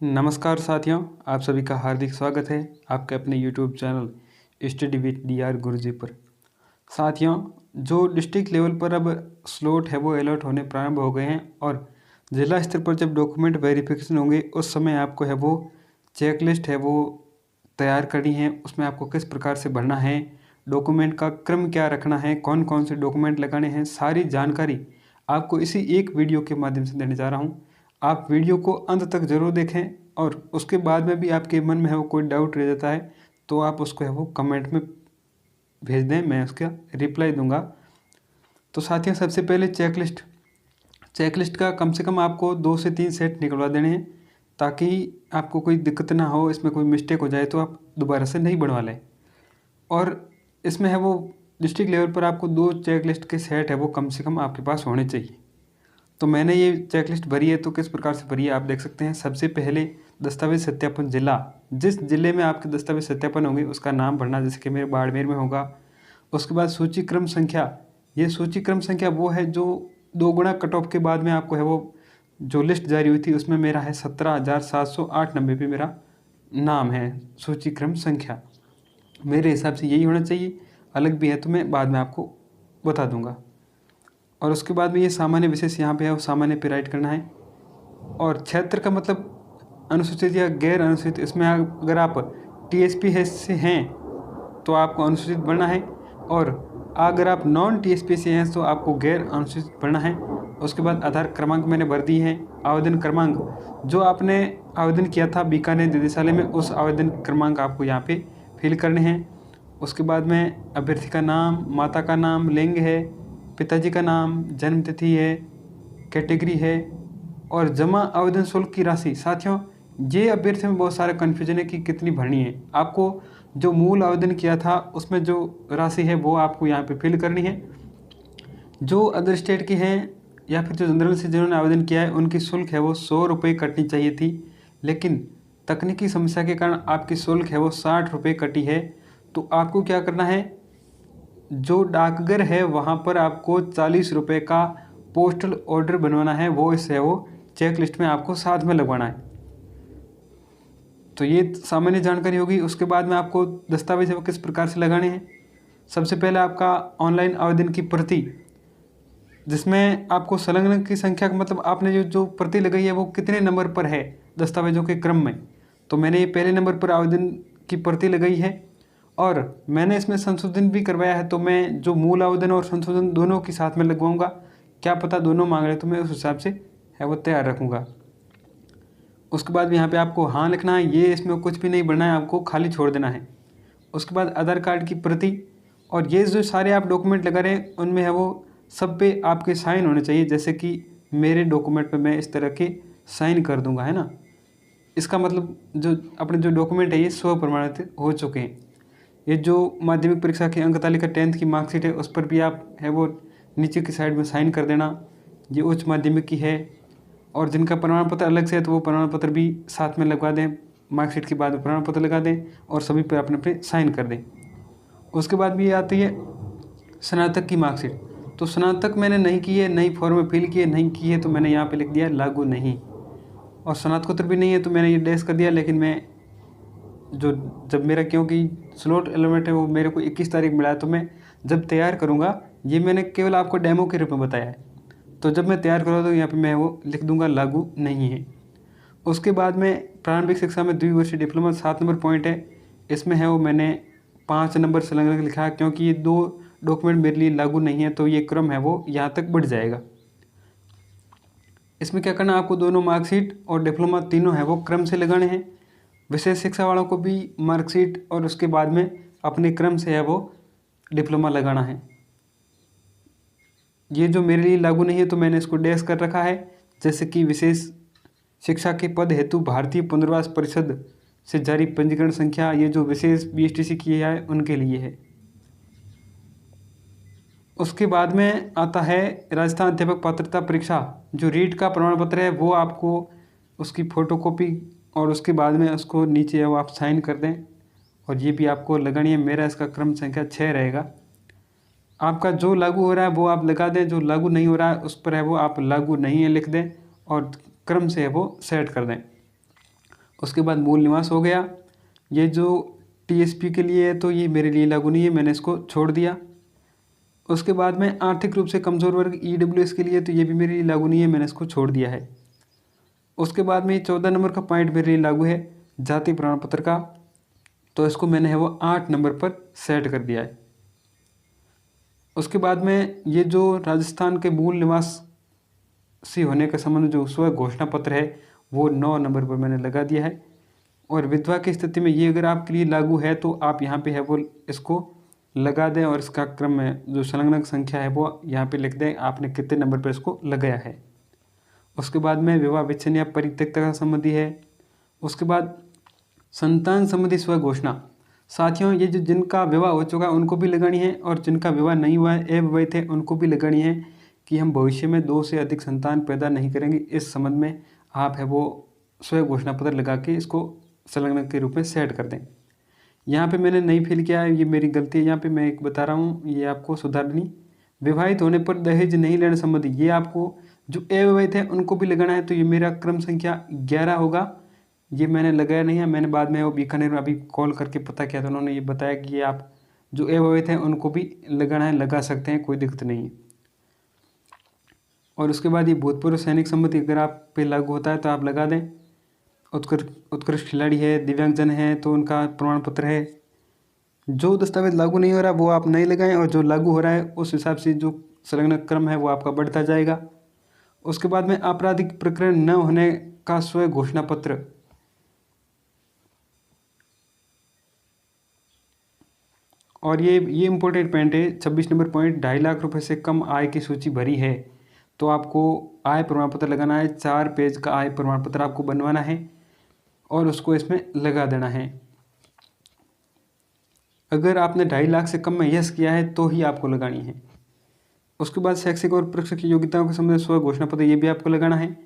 नमस्कार साथियों, आप सभी का हार्दिक स्वागत है आपके अपने YouTube channel study with DR गुरुजी पर। साथियों, जो डिस्ट्रिक्ट लेवल पर अब स्लॉट है वो अलॉट होने प्रारंभ हो गए हैं और ज़िला स्तर पर जब डॉक्यूमेंट वेरिफिकेशन होंगे उस समय आपको है वो चेकलिस्ट है वो तैयार करनी है। उसमें आपको किस प्रकार से भरना है, डॉक्यूमेंट का क्रम क्या रखना है, कौन कौन से डॉक्यूमेंट लगाने हैं, सारी जानकारी आपको इसी एक वीडियो के माध्यम से देने जा रहा हूँ। आप वीडियो को अंत तक ज़रूर देखें और उसके बाद में भी आपके मन में है वो कोई डाउट रह जाता है तो आप उसको है वो कमेंट में भेज दें, मैं उसका रिप्लाई दूंगा। तो साथियों, सबसे पहले चेकलिस्ट का कम से कम आपको 2 से 3 सेट निकलवा देने हैं ताकि आपको कोई दिक्कत ना हो, इसमें कोई मिस्टेक हो जाए तो आप दोबारा से नहीं बनवा लें। और इसमें है वो डिस्ट्रिक्ट लेवल पर आपको 2 चेकलिस्ट के सेट है वो कम से कम आपके पास होने चाहिए। तो मैंने ये चेकलिस्ट भरी है, तो किस प्रकार से भरी है आप देख सकते हैं। सबसे पहले दस्तावेज सत्यापन जिला, जिस जिले में आपके दस्तावेज सत्यापन होंगे उसका नाम भरना, जैसे कि मेरे बाड़मेर में होगा। उसके बाद सूची क्रम संख्या, ये सूची क्रम संख्या वो है जो 2 गुना कट ऑफ के बाद में आपको है वो जो लिस्ट जारी हुई थी उसमें मेरा है 17,708 पे मेरा नाम है सूची क्रम संख्या। मेरे हिसाब से यही होना चाहिए, अलग भी है तो मैं बाद में आपको बता दूंगा। और उसके बाद में ये सामान्य विशेष यहाँ पे है वो सामान्य पे राइट करना है। और क्षेत्र का मतलब अनुसूचित या गैर अनुसूचित, इसमें अगर आप TSP से हैं तो आपको अनुसूचित भरना है और अगर आप नॉन TSP से हैं तो आपको गैर अनुसूचित भरना है। उसके बाद आधार क्रमांक मैंने भर दी है। आवेदन क्रमांक, जो आपने आवेदन किया था बीकानेर निदेशालय में उस आवेदन क्रमांक आपको यहाँ पे फिल करने हैं। उसके बाद में अभ्यर्थी का नाम, माता का नाम, लिंग है, पिताजी का नाम, जन्म तिथि है, कैटेगरी है और जमा आवेदन शुल्क की राशि। साथियों, ये अभ्यर्थी में बहुत सारा कन्फ्यूजन है कि कितनी भरनी है। आपको जो मूल आवेदन किया था उसमें जो राशि है वो आपको यहाँ पे फिल करनी है। जो अदर स्टेट के हैं या फिर जो जनरल से जिन्होंने आवेदन किया है उनकी शुल्क है वो 100 रुपये कटनी चाहिए थी, लेकिन तकनीकी समस्या के कारण आपकी शुल्क है वो 60 रुपये कटी है। तो आपको क्या करना है, जो डाकघर है वहाँ पर आपको 40 रुपये का पोस्टल ऑर्डर बनवाना है, वो इससे वो चेक लिस्ट में आपको साथ में लगवाना है। तो ये सामान्य जानकारी होगी। उसके बाद में आपको दस्तावेज है वो किस प्रकार से लगाने हैं। सबसे पहले आपका ऑनलाइन आवेदन की प्रति, जिसमें आपको संलग्न की संख्या का मतलब आपने जो प्रति लगाई है वो कितने नंबर पर है दस्तावेजों के क्रम में। तो मैंने ये पहले नंबर पर आवेदन की प्रति लगाई है और मैंने इसमें संशोधन भी करवाया है, तो मैं जो मूल आवेदन और संशोधन दोनों के साथ में लगवाऊंगा। क्या पता दोनों मांग रहे तो मैं उस हिसाब से है वो तैयार रखूँगा। उसके बाद यहाँ पे आपको हाँ लिखना है, ये इसमें कुछ भी नहीं भरना है, आपको खाली छोड़ देना है। उसके बाद आधार कार्ड की प्रति, और ये जो सारे आप डॉक्यूमेंट लगा रहे हैं उनमें है वो सब पे आपके साइन होने चाहिए, जैसे कि मेरे डॉक्यूमेंट पे मैं इस तरह के साइन कर दूंगा, है ना। इसका मतलब जो अपने जो डॉक्यूमेंट है ये स्व प्रमाणित हो चुके हैं। ये जो माध्यमिक परीक्षा की अंक तालिका 10th की मार्कशीट है उस पर भी आप है वो नीचे की साइड में साइन कर देना। ये उच्च माध्यमिक की है और जिनका प्रमाण पत्र अलग से है तो वो प्रमाण पत्र भी साथ में लगवा दें, मार्कशीट के बाद प्रमाण पत्र लगा दें और सभी पर अपने अपने साइन कर दें। उसके बाद भी ये आती है स्नातक की मार्कशीट। तो स्नातक मैंने नहीं की है, नई फॉर्म में फिल की है, नहीं की है तो मैंने यहाँ पे लिख दिया लागू नहीं। और स्नातकोत्तर भी नहीं है तो मैंने ये डैश कर दिया, लेकिन मैं जब मेरा क्योंकि स्लॉट एलिमेंट है वो मेरे को 21 तारीख मिला है तो मैं जब तैयार करूँगा, ये मैंने केवल आपको डेमो के रूप में बताया है, तो जब मैं तैयार करूँगा तो यहाँ पे मैं वो लिख दूँगा लागू नहीं है। उसके बाद में प्रारंभिक शिक्षा में द्विवर्षीय डिप्लोमा 7 नंबर पॉइंट है, इसमें है वो मैंने 5 नंबर संलग्न लिखा है क्योंकि ये 2 डॉक्यूमेंट मेरे लिए लागू नहीं है, तो ये क्रम है वो यहाँ तक बढ़ जाएगा। इसमें क्या करना, आपको दोनों मार्कशीट और डिप्लोमा तीनों है वो क्रम से लगाने हैं। विशेष शिक्षा वालों को भी मार्कशीट और उसके बाद में अपने क्रम से है वो डिप्लोमा लगाना है। ये जो मेरे लिए लागू नहीं है तो मैंने इसको डैश कर रखा है, जैसे कि विशेष शिक्षा के पद हेतु भारतीय पुनर्वास परिषद से जारी पंजीकरण संख्या, ये जो विशेष BSTC किया है उनके लिए है। उसके बाद में आता है राजस्थान अध्यापक पात्रता परीक्षा, जो रीट का प्रमाण पत्र है वो आपको उसकी फ़ोटोकॉपी और उसके बाद में उसको नीचे वो आप साइन कर दें और ये भी आपको लगानी है। मेरा इसका क्रम संख्या 6 रहेगा। आपका जो लागू हो रहा है वो आप लगा दें, जो लागू नहीं हो रहा है उस पर है वो आप लागू नहीं है लिख दें और क्रम से है वो सेट कर दें। उसके बाद मूल निवास हो गया। ये जो टीएसपी के लिए है तो ये मेरे लिए लागू नहीं है, मैंने इसको छोड़ दिया। उसके बाद में आर्थिक रूप से कमज़ोर वर्ग ईडब्ल्यूएस के लिए तो ये भी मेरे लिए लागू नहीं है, मैंने इसको छोड़ दिया है। उसके बाद में 14 नंबर का पॉइंट मेरे लिए लागू है जाति प्रमाण पत्र का, तो इसको मैंने है वो 8 नंबर पर सेट कर दिया है। उसके बाद में ये जो राजस्थान के मूल निवासी होने का संबंध जो स्व घोषणा पत्र है वो 9 नंबर पर मैंने लगा दिया है। और विधवा की स्थिति में ये अगर आपके लिए लागू है तो आप यहाँ पे है वो इसको लगा दें और इसका क्रम में जो संलग्नक संख्या है वो यहाँ पे लिख दें आपने कितने नंबर पर इसको लगाया है। उसके बाद में विवाह विच्छेद या परित्यक्ता का संबंधी है। उसके बाद संतान संबंधी स्व घोषणा, साथियों ये जो जिनका विवाह हो चुका है उनको भी लगानी है और जिनका विवाह नहीं हुआ है अविवाहित है उनको भी लगानी है कि हम भविष्य में 2 से अधिक संतान पैदा नहीं करेंगे। इस संबंध में आप है वो स्व घोषणा पत्र लगा के इसको संलग्न के रूप में सेट कर दें। यहाँ पे मैंने नहीं फिल किया है, ये मेरी गलती है, यहाँ पे मैं एक बता रहा हूँ, ये आपको सुधारनी। विवाहित होने पर दहेज नहीं लेने संबंधी ये आपको जो अविवाहित है उनको भी लगाना है, तो ये मेरा क्रम संख्या 11 होगा। ये मैंने लगाया नहीं है, मैंने बाद में वो बीकानेर में अभी कॉल करके पता किया था, उन्होंने ये बताया कि ये आप जो अविवाहित हैं उनको भी लगाना है, लगा सकते हैं, कोई दिक्कत नहीं है। और उसके बाद ये भूतपूर्व सैनिक संबंधी अगर आप पे लागू होता है तो आप लगा दें। उत्कृष्ट खिलाड़ी है, दिव्यांगजन है तो उनका प्रमाण पत्र है। जो दस्तावेज लागू नहीं हो रहा वो आप नहीं लगाएं और जो लागू हो रहा है उस हिसाब से जो संलग्न क्रम है वो आपका बढ़ता जाएगा। उसके बाद में आपराधिक प्रकरण न होने का स्व घोषणा पत्र, और ये इंपॉर्टेंट पॉइंट है 26 नंबर पॉइंट, 2.5 लाख रुपए से कम आय की सूची भरी है तो आपको आय प्रमाण पत्र लगाना है। 4 पेज का आय प्रमाण पत्र आपको बनवाना है और उसको इसमें लगा देना है। अगर आपने 2.5 लाख से कम में यस किया है तो ही आपको लगानी है। उसके बाद शैक्षिक और प्रशिक्षक योग्यताओं के संबंध में स्व घोषणा पत्र ये भी आपको लगाना है।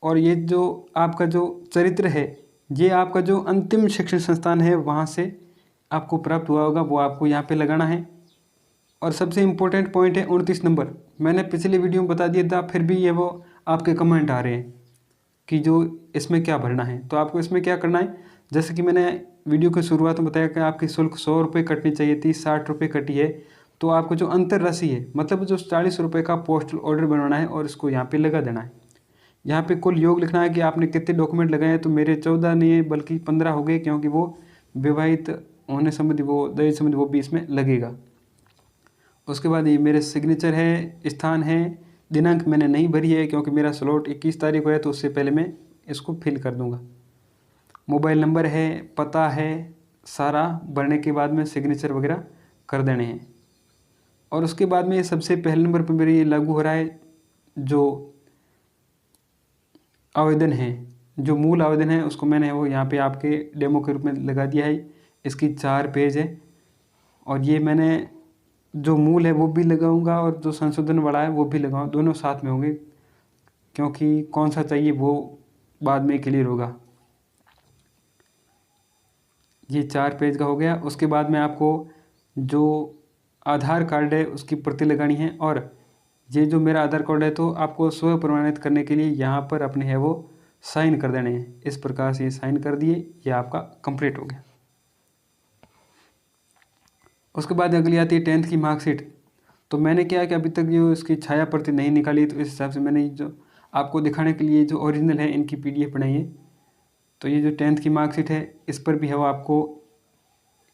और ये जो आपका जो चरित्र है ये आपका जो अंतिम शिक्षण संस्थान है वहाँ से आपको प्राप्त हुआ होगा, वो आपको यहाँ पे लगाना है। और सबसे इम्पोर्टेंट पॉइंट है 29 नंबर, मैंने पिछले वीडियो में बता दिया था फिर भी ये वो आपके कमेंट आ रहे हैं कि जो इसमें क्या भरना है। तो आपको इसमें क्या करना है, जैसे कि मैंने वीडियो की शुरुआत में बताया कि आपकी शुल्क 100 रुपये कटनी चाहिए थी, 60 रुपये कटी है, तो आपको जो अंतर राशि है मतलब जो 40 रुपये का पोस्टल ऑर्डर बनवाना है और इसको यहाँ पे लगा देना है। यहाँ पे कुल योग लिखना है कि आपने कितने डॉक्यूमेंट लगाए हैं, तो मेरे 14 नहीं बल्कि 15 हो गए क्योंकि वो विवाहित होने संबंधी वो दहेज संबंधी वो भी इसमें लगेगा। उसके बाद ये मेरे सिग्नेचर है, स्थान है, दिनांक मैंने नहीं भरी है क्योंकि मेरा स्लॉट 21 तारीख को है तो उससे पहले मैं इसको फिल कर दूंगा। मोबाइल नंबर है, पता है, सारा भरने के बाद में सिग्नेचर वगैरह कर देने हैं। और उसके बाद में सबसे पहले नंबर पर मेरे ये लागू हो रहा है जो आवेदन है, जो मूल आवेदन है उसको मैंने वो यहाँ पे आपके डेमो के रूप में लगा दिया है। इसकी 4 पेज है और ये मैंने जो मूल है वो भी लगाऊंगा और जो संशोधन वाला है वो भी लगाऊंगा, दोनों साथ में होंगे क्योंकि कौन सा चाहिए वो बाद में क्लियर होगा। ये 4 पेज का हो गया। उसके बाद में आपको जो आधार कार्ड है उसकी प्रति लगानी है और ये जो मेरा आधार कार्ड है तो आपको स्व प्रमाणित करने के लिए यहाँ पर अपने है वो साइन कर देने हैं। इस प्रकार से ये साइन कर दिए, ये आपका कंप्लीट हो गया। उसके बाद अगली आती है 10th की मार्कशीट। तो मैंने क्या है कि अभी तक जो इसकी छाया प्रति नहीं निकाली, तो इस हिसाब से मैंने जो आपको दिखाने के लिए जो ओरिजिनल है इनकी PDF बनाई है। तो ये जो 10th की मार्कशीट है इस पर भी है वो आपको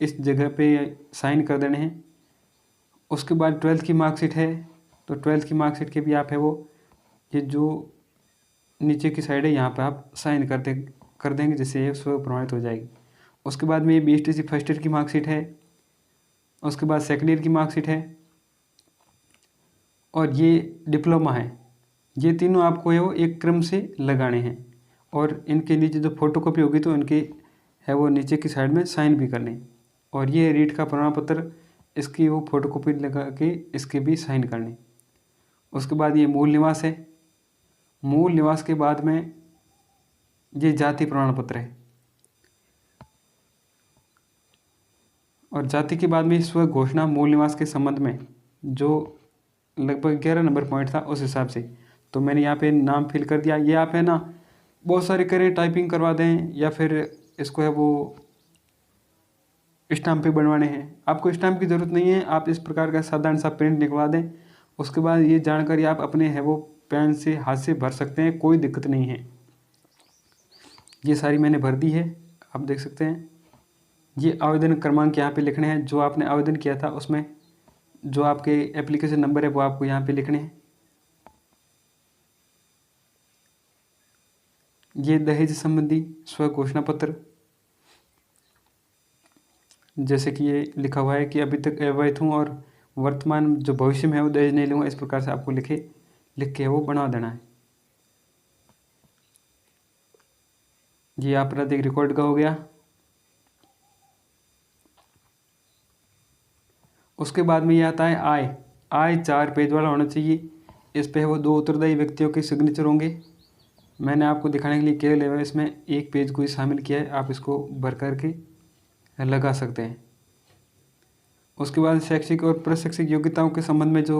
इस जगह पे साइन कर देने हैं। उसके बाद 12th की मार्कशीट है तो 12th की मार्कशीट के भी आप है वो ये जो नीचे की साइड है यहाँ पे आप साइन कर देंगे जिससे ये स्व प्रमाणित हो जाएगी। उसके बाद में ये BSTC फर्स्ट ईयर की मार्कशीट है, उसके बाद सेकेंड ईयर की मार्कशीट है और ये डिप्लोमा है। ये तीनों आपको है वो एक क्रम से लगाने हैं और इनके नीचे जो फोटोकॉपी होगी तो इनके है वो नीचे की साइड में साइन भी करने। और ये रीट का प्रमाण पत्र, इसकी वो फोटोकॉपी लगा के इसके भी साइन करने। उसके बाद ये मूल निवास है, मूल निवास के बाद में ये जाति प्रमाण पत्र है और जाति के बाद में स्व घोषणा मूल निवास के संबंध में जो लगभग 11 नंबर पॉइंट था उस हिसाब से। तो मैंने यहाँ पे नाम फिल कर दिया। ये आप है ना बहुत सारे करें, टाइपिंग करवा दें या फिर इसको है वो स्टाम्प पे बनवाने हैं। आपको स्टाम्प की ज़रूरत नहीं है, आप इस प्रकार का साधारण सा प्रिंट निकलवा दें। उसके बाद ये जानकारी आप अपने है वो पेन से हाथ से भर सकते हैं, कोई दिक्कत नहीं है। ये सारी मैंने भर दी है, आप देख सकते हैं। ये आवेदन क्रमांक यहाँ पे लिखने हैं, जो आपने आवेदन किया था उसमें जो आपके एप्लीकेशन नंबर है वो आपको यहाँ पे लिखने हैं। ये दहेज संबंधी स्व घोषणा पत्र, जैसे कि ये लिखा हुआ है कि अभी तक अवैध हूँ और वर्तमान जो भविष्य में है वो दहेज नहीं लूँगा, इस प्रकार से आपको लिख के वो बना देना है। ये आपराधिक रिकॉर्ड का हो गया। उसके बाद में ये आता है आय 4 पेज वाला होना चाहिए। इस पे वो 2 उत्तरदायी व्यक्तियों के सिग्नेचर होंगे। मैंने आपको दिखाने के लिए केवल इसमें 1 पेज को ही शामिल किया है, आप इसको भर करके लगा सकते हैं। उसके बाद शैक्षिक और प्रशैक्षिक योग्यताओं के संबंध में जो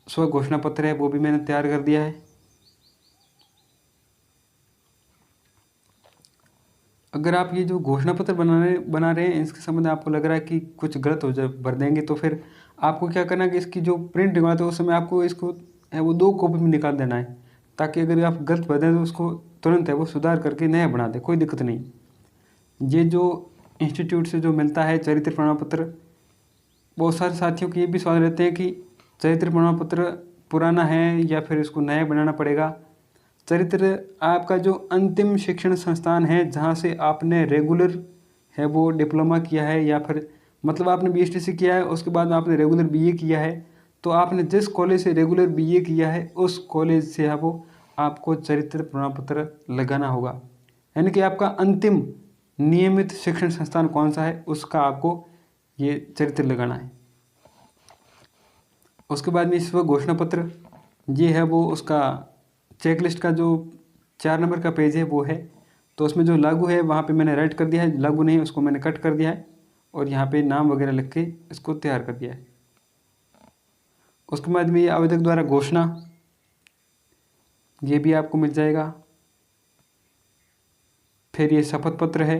स्व घोषणा पत्र है वो भी मैंने तैयार कर दिया है। अगर आप ये जो घोषणा पत्र बना रहे हैं, इसके संबंध में आपको लग रहा है कि कुछ गलत हो जाए, भर देंगे, तो फिर आपको क्या करना है कि इसकी जो प्रिंट निकालते हैं उस समय आपको इसको है वो 2 कॉपी में निकाल देना है, ताकि अगर आप गलत भर दें तो उसको तुरंत है वो सुधार करके नया बना दें, कोई दिक्कत नहीं। ये जो इंस्टीट्यूट से जो मिलता है चरित्र प्रमाण पत्र, बहुत सारे साथियों के ये भी सवाल रहते हैं कि चरित्र प्रमाण पत्र पुराना है या फिर इसको नया बनाना पड़ेगा। चरित्र आपका जो अंतिम शिक्षण संस्थान है जहाँ से आपने रेगुलर है वो डिप्लोमा किया है, या फिर मतलब आपने बीएसटीसी किया है, उसके बाद आपने रेगुलर बीए किया है, तो आपने जिस कॉलेज से रेगुलर बीए किया है उस कॉलेज से है वो आपको चरित्र प्रमाण पत्र लगाना होगा। यानी कि आपका अंतिम नियमित शिक्षण संस्थान कौन सा है उसका आपको ये चरित्र लगाना है। उसके बाद में स्व घोषणा पत्र, ये है वो उसका चेकलिस्ट का जो 4 नंबर का पेज है वो है, तो उसमें जो लागू है वहाँ पे मैंने राइट कर दिया है, लागू नहीं उसको मैंने कट कर दिया है और यहाँ पे नाम वगैरह लिख के इसको तैयार कर दिया है। उसके बाद में ये आवेदक द्वारा घोषणा, ये भी आपको मिल जाएगा। फिर ये शपथ पत्र है,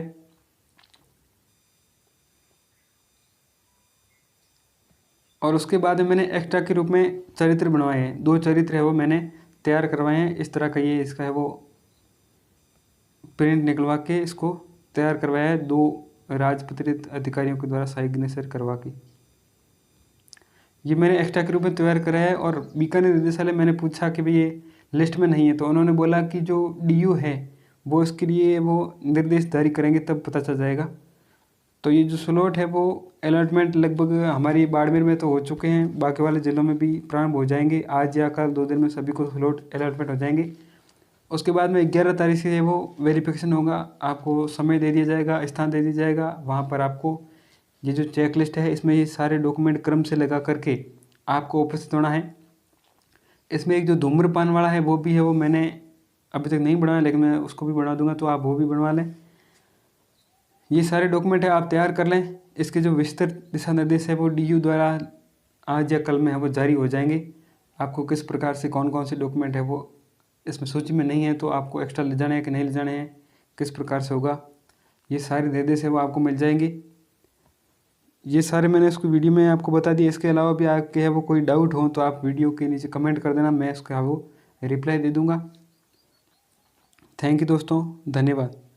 और उसके बाद में मैंने एक्स्ट्रा के रूप में चरित्र बनवाए हैं, 2 चरित्र है वो मैंने तैयार करवाए हैं। इस तरह का ये इसका है वो प्रिंट निकलवा के इसको तैयार करवाया है 2 राजपत्रित अधिकारियों के द्वारा सिग्नेचर करवा के। ये मैंने एक्स्ट्रा के रूप में तैयार करा है। और बीकानेर निदेशालय मैंने पूछा कि भाई ये लिस्ट में नहीं है, तो उन्होंने बोला कि जो डीयू है वो इसके लिए वो निर्देश जारी करेंगे तब पता चल जाएगा। तो ये जो स्लॉट है वो अलॉटमेंट लगभग हमारी बाड़मेर में तो हो चुके हैं, बाकी वाले ज़िलों में भी प्रारंभ हो जाएंगे। आज या कल 2 दिन में सभी को स्लॉट अलॉटमेंट हो जाएंगे। उसके बाद में 11 तारीख से वो वेरिफिकेशन होगा, आपको समय दे दिया जाएगा, स्थान दे दिया जाएगा। वहाँ पर आपको ये जो चेक लिस्ट है इसमें ये सारे डॉक्यूमेंट क्रम से लगा करके आपको उपस्थित होना है। इसमें एक जो धूम्रपान वाला है वो भी है, वो मैंने अभी तक नहीं बनवाया, लेकिन मैं उसको भी बना दूंगा, तो आप वो भी बनवा लें। ये सारे डॉक्यूमेंट है आप तैयार कर लें। इसके जो विस्तृत दिशा निर्देश है वो डीयू द्वारा आज या कल में है वो जारी हो जाएंगे। आपको किस प्रकार से कौन कौन से डॉक्यूमेंट है वो इसमें सूची में नहीं है, तो आपको एक्स्ट्रा ले जाने हैं कि नहीं ले जाने हैं, किस प्रकार से होगा, ये सारे निर्देश है वो आपको मिल जाएंगे। ये सारे मैंने इसको वीडियो में आपको बता दिया। इसके अलावा भी आपके है वो कोई डाउट हो तो आप वीडियो के नीचे कमेंट कर देना, मैं उसका वो रिप्लाई दे दूँगा। थैंक यू दोस्तों, धन्यवाद।